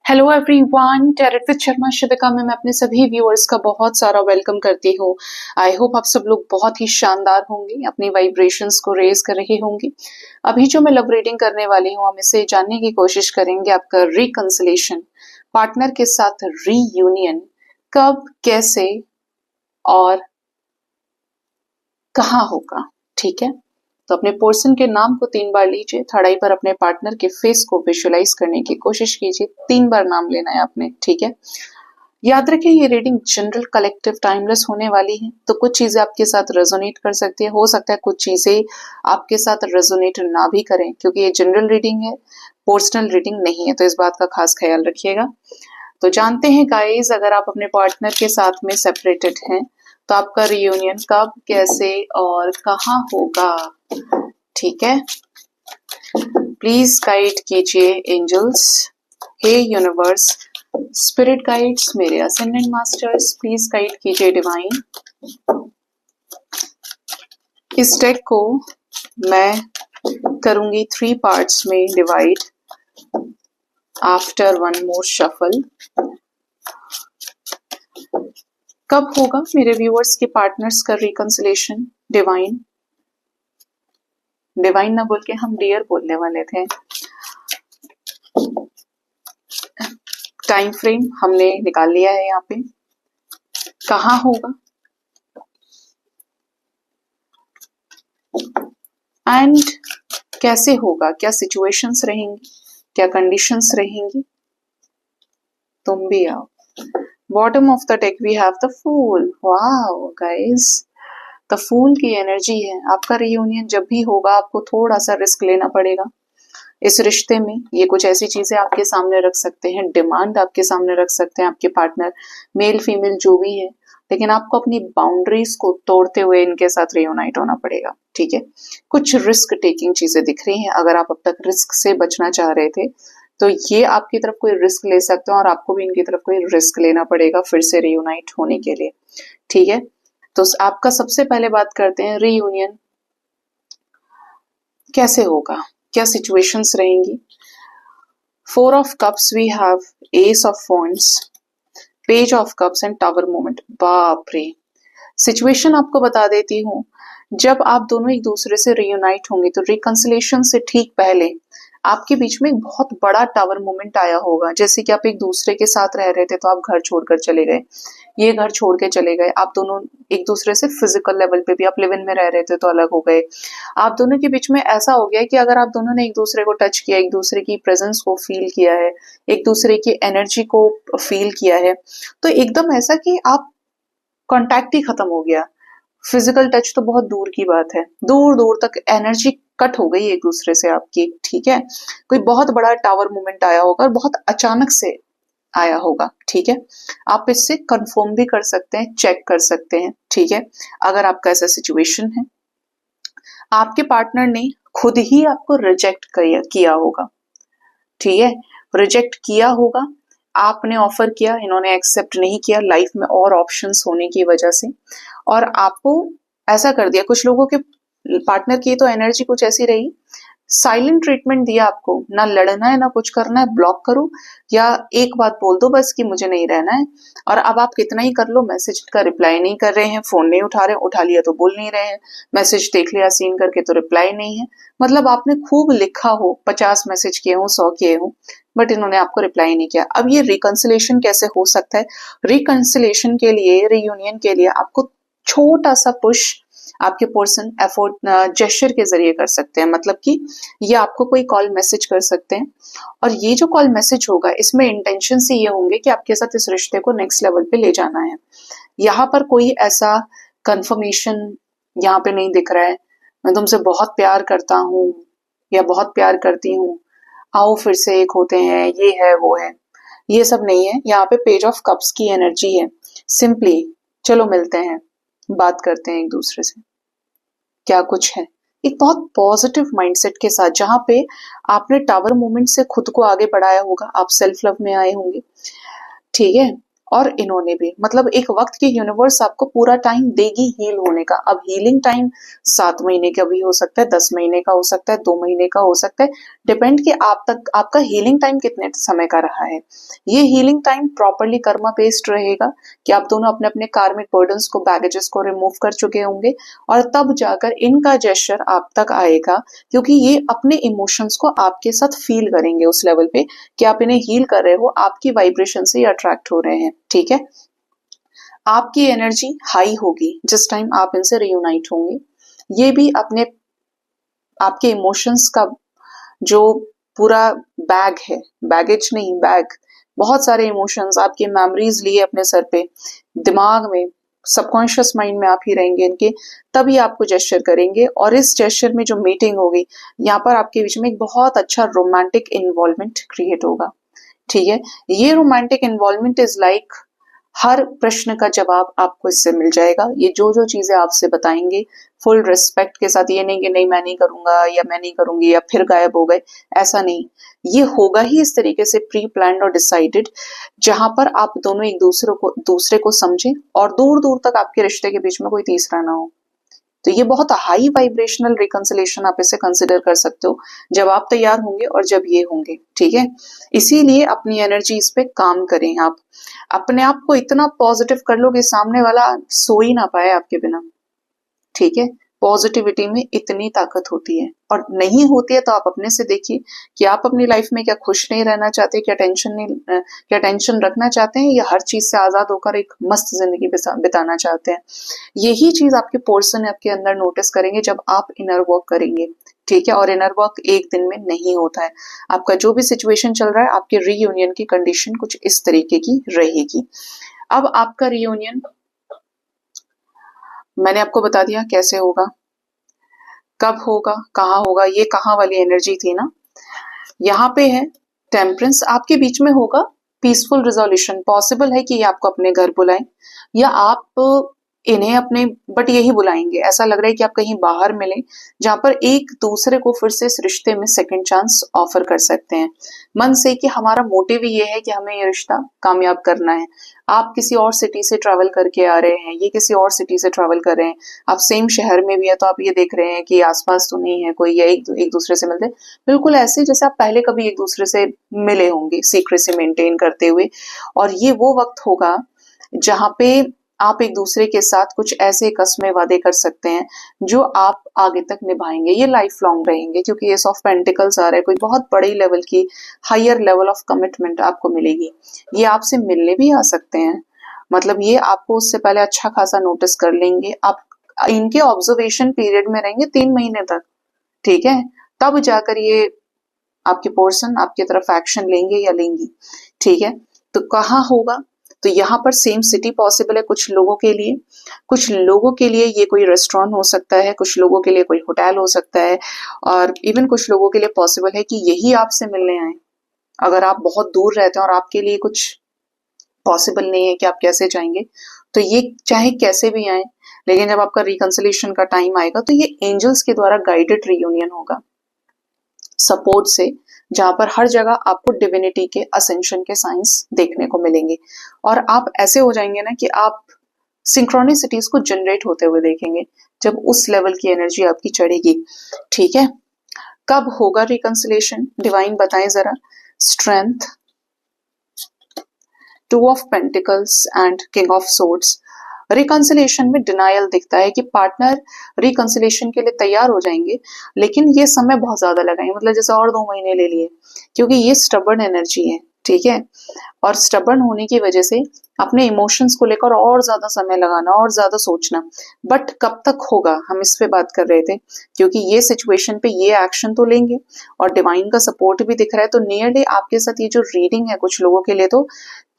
Hello everyone, tarot with Sharma Shivika में मैं अपने सभी व्यूअर्स का बहुत सारा वेलकम करती हूँ। आई होप आप सब लोग बहुत ही शानदार होंगे, अपनी वाइब्रेशंस को रेज कर रही होंगी। अभी जो मैं लव रीडिंग करने वाली हूँ, हम इसे जानने की कोशिश करेंगे आपका रिकंसिलेशन, पार्टनर के साथ रीयूनियन कब, कैसे और कहाँ होगा। ठीक है, तो अपने पर्सन के नाम को 3 बार लीजिए, थर्ड आई पर अपने पार्टनर के फेस को विजुअलाइज करने की कोशिश कीजिए। 3 बार नाम लेना है आपने। ठीक है, याद रखिए ये रीडिंग जनरल, कलेक्टिव, टाइमलेस होने वाली है, तो कुछ चीजें आपके साथ रेजोनेट कर सकती है, हो सकता है कुछ चीजें आपके साथ रेजोनेट ना भी करें, क्योंकि ये जनरल रीडिंग है, पर्सनल रीडिंग नहीं है, तो इस बात का खास ख्याल रखिएगा। तो जानते हैं गाइस, अगर आप अपने पार्टनर के साथ में सेपरेटेड हैं तो आपका रियूनियन कब, कैसे और कहाँ होगा। ठीक है, प्लीज गाइड कीजिए एंजल्स, हे यूनिवर्स, स्पिरिट गाइड्स, मेरे असेंडेंट मास्टर्स, प्लीज गाइड कीजिए डिवाइन। इस डेक को मैं करूंगी 3 पार्ट्स में डिवाइड आफ्टर 1 मोर शफल। कब होगा मेरे व्यूअर्स के पार्टनर्स का रिकंसिलेशन डिवाइन? डिवाइन ना बोल के हम डियर बोलने वाले थे। टाइम फ्रेम हमने निकाल लिया है यहाँ पे। कहाँ होगा एंड कैसे होगा, क्या सिचुएशंस रहेंगी, क्या कंडीशंस रहेंगी। तुम भी आओ। Bottom of the deck we have the fool. Wow guys, the fool की एनर्जी है। आपका रियूनियन जब भी होगा आपको थोड़ा सा रिस्क लेना पड़ेगा इस रिश्ते में। ये कुछ ऐसी चीजें आपके सामने रख सकते हैं, डिमांड आपके सामने रख सकते हैं आपके पार्टनर, मेल फीमेल जो भी है, लेकिन आपको अपनी बाउंड्रीज को तोड़ते हुए इनके साथ रियूनाइट होना पड़ेगा। ठीक है, कुछ रिस्क टेकिंग चीजें दिख रही हैं। अगर आप अब तक रिस्क से बचना चाह रहे थे तो ये आपकी तरफ कोई रिस्क ले सकते हैं और आपको भी इनकी तरफ कोई रिस्क लेना पड़ेगा फिर से रियूनाइट होने के लिए। ठीक है, तो आपका सबसे पहले बात करते हैं रियूनियन कैसे होगा, क्या सिचुएशंस रहेंगी। 4 of cups we have, ace of wands, page of cups and tower moment. बाप रे, सिचुएशन आपको बता देती हूँ। जब आप दोनों एक दूसरे से रियूनाइट होंगे तो रिकंसिलेशन से ठीक पहले आपके बीच में एक बहुत बड़ा टावर मोमेंट आया होगा। जैसे कि आप एक दूसरे के साथ रह रहे थे तो आप घर छोड़कर चले गए, ये घर छोड़ के चले गए, आप दोनों एक दूसरे से फिजिकल लेवल पे भी, आप लिव इन में रह रहे थे तो अलग हो गए। आप दोनों के बीच में ऐसा हो गया कि अगर आप दोनों ने एक दूसरे को टच किया, एक दूसरे की प्रेजेंस को फील किया है, एक दूसरे की एनर्जी को फील किया है, तो एकदम ऐसा कि आप कांटेक्ट ही खत्म हो गया। फिजिकल टच तो बहुत दूर की बात है, दूर दूर तक एनर्जी कट हो गई एक दूसरे से आपकी। ठीक है, कोई बहुत बड़ा टावर मूवमेंट आया होगा और बहुत अचानक से आया होगा। ठीक है, आप इससे कंफर्म भी कर सकते हैं, चेक कर सकते हैं। ठीक है, अगर आपका ऐसा सिचुएशन है, आपके पार्टनर ने खुद ही आपको रिजेक्ट किया होगा। ठीक है, रिजेक्ट किया होगा, आपने ऑफर किया, इन्होंने एक्सेप्ट नहीं किया लाइफ में और ऑप्शंस होने की वजह से, और आपको ऐसा कर दिया। कुछ लोगों के पार्टनर की तो एनर्जी कुछ ऐसी रही, साइलेंट ट्रीटमेंट दिया आपको, ना लड़ना है ना कुछ करना है, ब्लॉक करो या एक बात बोल दो बस कि मुझे नहीं रहना है। और अब आप कितना ही कर लो, मैसेज का रिप्लाई नहीं कर रहे हैं, फोन नहीं उठा रहे, उठा लिया तो बोल नहीं रहे हैं, मैसेज देख लिया सीन करके तो रिप्लाई नहीं है। मतलब आपने खूब लिखा हो, 50 मैसेज किए हो, 100 किए हो, बट इन्होंने आपको रिप्लाई नहीं किया। अब ये रिकंसिलेशन कैसे हो सकता है? रिकंसिलेशन के लिए, रियूनियन के लिए आपको छोटा सा पुश आपके पर्सन एफोर्ट जेस्चर के जरिए कर सकते हैं। मतलब कि ये आपको कोई कॉल मैसेज कर सकते हैं, और ये जो कॉल मैसेज होगा इसमें इंटेंशन से ये होंगे कि आपके साथ इस रिश्ते को नेक्स्ट लेवल पे ले जाना है। यहाँ पर कोई ऐसा कंफर्मेशन यहाँ पे नहीं दिख रहा है, मैं तुमसे बहुत प्यार करता हूँ या बहुत प्यार करती हूँ, आओ फिर से एक होते हैं, ये है वो है, ये सब नहीं है। यहाँ पे पेज ऑफ कप्स की एनर्जी है, सिंपली चलो मिलते हैं, बात करते हैं एक दूसरे से, क्या कुछ है। एक बहुत पॉजिटिव माइंडसेट के साथ, जहां पे आपने टावर मूवमेंट से खुद को आगे बढ़ाया होगा, आप सेल्फ लव में आए होंगे। ठीक है, और इन्होंने भी, मतलब एक वक्त के यूनिवर्स आपको पूरा टाइम देगी हील होने का। अब हीलिंग टाइम 7 महीने का भी हो सकता है, 10 महीने का हो सकता है, 2 महीने का हो सकता है, डिपेंड कि आप तक आपका हीलिंग टाइम कितने समय का रहा है। ये healing time properly Karma based रहेगा कि आप दोनों अपने अपने कार्मिक बर्डन्स को, बैगेजेस को रिमूव कर चुके होंगे, और तब जाकर इनका जेस्चर आप तक आएगा, क्योंकि ये अपने इमोशंस को आपके साथ फील करेंगे उस लेवल पे कि आप इन्हें हील कर रहे हो, आपकी वाइब्रेशन से ये अट्रैक्ट हो रहे हैं। ठीक है, आपकी एनर्जी हाई होगी जिस टाइम आप इनसे रियूनाइट होंगे। ये भी अपने आपके इमोशंस का जो पूरा बैग है, बैगेज नहीं बैग, बहुत सारे इमोशंस, आपकी मेमोरीज लिए अपने सर पे, दिमाग में, सबकॉन्शियस माइंड में आप ही रहेंगे इनके, तभी आपको जेस्चर करेंगे। और इस जेस्चर में जो मीटिंग होगी, यहाँ पर आपके बीच में एक बहुत अच्छा रोमांटिक इन्वॉल्वमेंट क्रिएट होगा। ठीक है, ये रोमांटिक इन्वॉल्वमेंट इज लाइक हर प्रश्न का जवाब आपको इससे मिल जाएगा। ये जो जो चीजें आपसे बताएंगे फुल रिस्पेक्ट के साथ, ये नहीं कि नहीं मैं नहीं करूंगा या मैं नहीं करूंगी या फिर गायब हो गए, ऐसा नहीं। ये होगा ही इस तरीके से प्री प्लान्ड और डिसाइडेड, जहां पर आप दोनों एक दूसरे को समझें और दूर दूर तक आपके रिश्ते के बीच में कोई तीसरा ना हो। तो ये बहुत हाई वाइब्रेशनल रिकंसिलेशन आप इसे कंसिडर कर सकते हो, जब आप तैयार होंगे और जब ये होंगे। ठीक है, इसीलिए अपनी एनर्जी इस पे काम करें। आप अपने आप को इतना पॉजिटिव कर लो कि सामने वाला सो ही ना पाए आपके बिना। ठीक है, पॉजिटिविटी में इतनी ताकत होती है, और नहीं होती है तो आप अपने से देखिए कि आप अपनी लाइफ में क्या खुश नहीं रहना चाहते, क्या टेंशन रखना चाहते हैं, या हर चीज से आजाद होकर एक मस्त जिंदगी बिताना चाहते हैं। यही चीज आपके पर्सन आपके अंदर नोटिस करेंगे जब आप इनर वर्क करेंगे। ठीक है, और इनर वर्क एक दिन में नहीं होता है। आपका जो भी सिचुएशन चल रहा है, आपके रीयूनियन की कंडीशन कुछ इस तरीके की रहेगी। अब आपका रीयूनियन मैंने आपको बता दिया कैसे होगा, कब होगा, कहाँ होगा। ये कहाँ वाली एनर्जी थी ना, यहाँ पे है टेम्परेंस। आपके बीच में होगा पीसफुल रिजोल्यूशन। पॉसिबल है कि ये आपको अपने घर बुलाएं, या आप इन्हें अपने, बट यही बुलाएंगे। ऐसा लग रहा है कि आप कहीं बाहर मिलें जहां पर एक दूसरे को फिर से इस रिश्ते में सेकंड चांस ऑफर कर सकते हैं मन से, कि हमारा मोटिव ये है कि हमें ये रिश्ता कामयाब करना है। आप किसी और सिटी से ट्रैवल करके आ रहे हैं, ये किसी और सिटी से ट्रैवल कर रहे हैं, आप सेम शहर में भी है, तो आप ये देख रहे हैं कि आसपास तो नहीं है कोई, या एक दूसरे से मिलते, बिल्कुल ऐसे जैसे आप पहले कभी एक दूसरे से मिले होंगे, सीक्रेसी मेंटेन करते हुए। और ये वो वक्त होगा जहां पे आप एक दूसरे के साथ कुछ ऐसे कसमें वादे कर सकते हैं जो आप आगे तक निभाएंगे, ये लाइफ लॉन्ग रहेंगे, क्योंकि एस ऑफ पेंटिकल्स आ रहा है, कोई बहुत बड़ी लेवल की हायर लेवल ऑफ कमिटमेंट आपको मिलेगी। ये आपसे मिलने भी आ सकते हैं, मतलब ये आपको उससे पहले अच्छा खासा नोटिस कर लेंगे, आप इनके ऑब्जर्वेशन पीरियड में रहेंगे 3 महीने तक। ठीक है, तब जाकर ये आपके पर्सन आपकी तरफ एक्शन लेंगे या लेंगी। ठीक है, तो कहाँ होगा, तो यहाँ पर सेम सिटी पॉसिबल है कुछ लोगों के लिए, कुछ लोगों के लिए ये कोई रेस्टोरेंट हो सकता है, कुछ लोगों के लिए कोई होटल हो सकता है, और इवन कुछ लोगों के लिए पॉसिबल है कि यही आपसे मिलने आए। अगर आप बहुत दूर रहते हैं और आपके लिए कुछ पॉसिबल नहीं है कि आप कैसे जाएंगे, तो ये चाहे कैसे भी आए, लेकिन जब आपका रिकंसिलेशन का टाइम आएगा तो ये एंजल्स के द्वारा गाइडेड रियूनियन होगा, सपोर्ट से, जहां पर हर जगह आपको डिविनिटी के असेंशन के साइंस देखने को मिलेंगे। और आप ऐसे हो जाएंगे ना कि आप सिंक्रोनिसिटीज को जनरेट होते हुए देखेंगे जब उस लेवल की एनर्जी आपकी चढ़ेगी। ठीक है, कब होगा रिकंसिलेशन, डिवाइन बताएं जरा। Strength, 2 of pentacles and king of swords. Reconciliation में डिनायल दिखता है कि पार्टनर रिकंसिलेशन के लिए तैयार हो जाएंगे, लेकिन ये समय बहुत ज्यादा लगाएंगे, मतलब जैसे और 2 महीने ले लिए, क्योंकि ये स्टबर्न एनर्जी है। ठीक है, और स्टबर्न होने की वजह से अपने इमोशंस को लेकर और ज्यादा समय लगाना और ज्यादा सोचना। बट कब तक होगा, हम इस पे बात कर रहे थे, क्योंकि ये सिचुएशन पे ये एक्शन तो लेंगे और डिवाइन का सपोर्ट भी दिख रहा है। तो नियरली आपके साथ ये जो रीडिंग है कुछ लोगों के लिए तो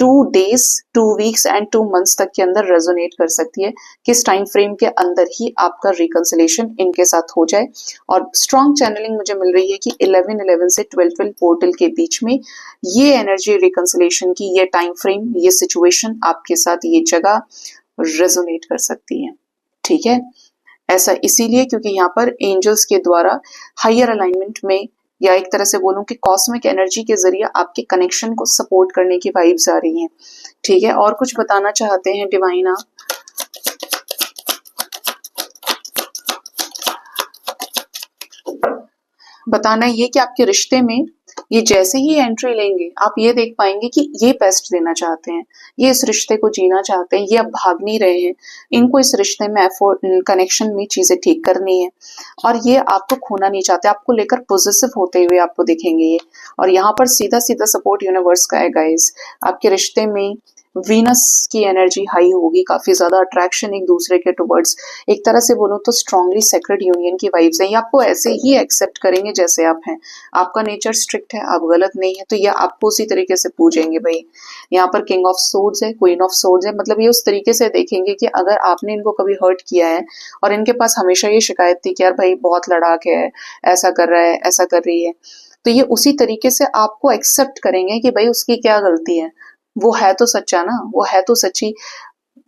2 days, 2 weeks एंड 2 months तक के अंदर रेजोनेट कर सकती है, किस टाइम फ्रेम के अंदर ही आपका रिकंसिलेशन इनके साथ हो जाए। और स्ट्रॉन्ग चैनलिंग मुझे मिल रही है कि 11-11 से 12-12 पोर्टल के बीच में ये एनर्जी रिकंसिलेशन की, ये टाइम फ्रेम, ये सिचुएशन आपके साथ ये जगह रेजोनेट कर सकती है। ठीक है, ऐसा इसीलिए क्योंकि यहाँ पर एंजल्स के द्वारा हायर अलाइनमेंट में या एक तरह से बोलूं कि कॉस्मिक एनर्जी के जरिए आपके कनेक्शन को सपोर्ट करने की वाइब्स आ रही हैं। ठीक है, और कुछ बताना चाहते हैं डिवाइन आप? बताना ये कि आपके रिश्ते में ये जैसे ही एंट्री लेंगे आप ये देख पाएंगे कि ये बेस्ट देना चाहते हैं, ये इस रिश्ते को जीना चाहते हैं, ये अब भाग नहीं रहे हैं, इनको इस रिश्ते में एफोर्ट कनेक्शन में चीजें ठीक करनी है और ये आपको खोना नहीं चाहते, आपको लेकर पॉजिटिव होते हुए आपको दिखेंगे ये। और यहाँ पर सीधा सीधा सपोर्ट यूनिवर्स का है गाइस। आपके रिश्ते में वीनस की एनर्जी हाई होगी, काफी ज्यादा अट्रैक्शन एक दूसरे के टुवर्ड्स, एक तरह से बोलूं तो स्ट्रांगली सेक्रेड यूनियन की वाइब्स है। ये आपको ऐसे ही एक्सेप्ट करेंगे जैसे आप हैं, आपका नेचर स्ट्रिक्ट है, आप गलत नहीं है, तो ये आपको उसी तरीके से पूजेंगे भाई। यहाँ पर किंग ऑफ सोर्ड्स है, क्वीन ऑफ सोर्ड्स है, मतलब ये उस तरीके से देखेंगे कि अगर आपने इनको कभी हर्ट किया है और इनके पास हमेशा ये शिकायत थी कि यार भाई बहुत लड़ाक है, ऐसा कर रहा है, ऐसा कर रही है, तो ये उसी तरीके से आपको एक्सेप्ट करेंगे कि भाई उसकी क्या गलती है, वो है तो सच्चा ना, वो है तो सच्ची।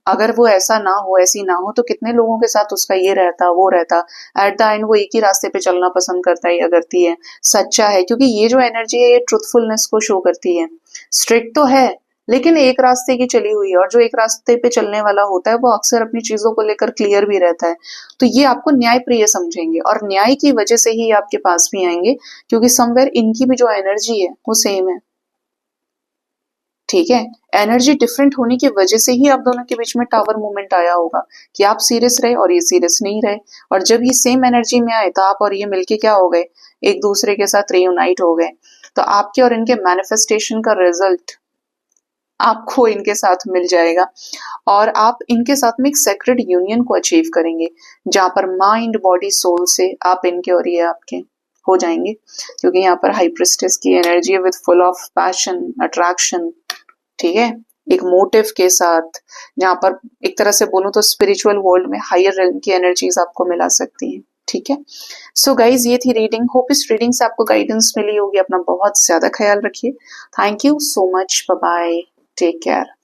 अगर वो ऐसा ना हो, ऐसी ना हो, तो कितने लोगों के साथ उसका ये रहता वो रहता, एट द एंड वो एक ही रास्ते पे चलना पसंद करता है या करती है, सच्चा है। क्योंकि ये जो एनर्जी है ये ट्रुथफुलनेस को शो करती है, स्ट्रिक्ट तो है लेकिन एक रास्ते की चली हुई है, और जो एक रास्ते पे चलने वाला होता है वो अक्सर अपनी चीजों को लेकर क्लियर भी रहता है। तो ये आपको न्याय प्रिय समझेंगे और न्याय की वजह से ही आपके पास भी आएंगे, क्योंकि समवेयर इनकी भी जो एनर्जी है वो सेम है। ठीक है, एनर्जी डिफरेंट होने की वजह से ही आप दोनों के बीच में टावर मूवमेंट आया होगा कि आप सीरियस रहे और ये सीरियस नहीं रहे, और जब ये सेम एनर्जी में आए तो आप और ये मिलके क्या हो गए, एक दूसरे के साथ रियूनाइट हो गए। तो आपके और इनके मैनिफेस्टेशन का रिजल्ट आपको इनके साथ मिल जाएगा और आप इनके साथ में एक सेक्रेड यूनियन को अचीव करेंगे, जहां पर माइंड बॉडी सोल से आप इनके और ये आपके हो जाएंगे। क्योंकि यहाँ पर हाई प्रिस्टेस की एनर्जी है with full of passion, attraction, ठीक है, एक मोटिव के साथ, जहां पर एक तरह से बोलूं तो स्पिरिचुअल वर्ल्ड में हायर रेल्म की एनर्जीज आपको मिला सकती हैं। ठीक है, सो गाइज ये थी रीडिंग, होप इस रीडिंग से आपको गाइडेंस मिली होगी। अपना बहुत ज्यादा ख्याल रखिए। Thank you so much, bye bye, take care.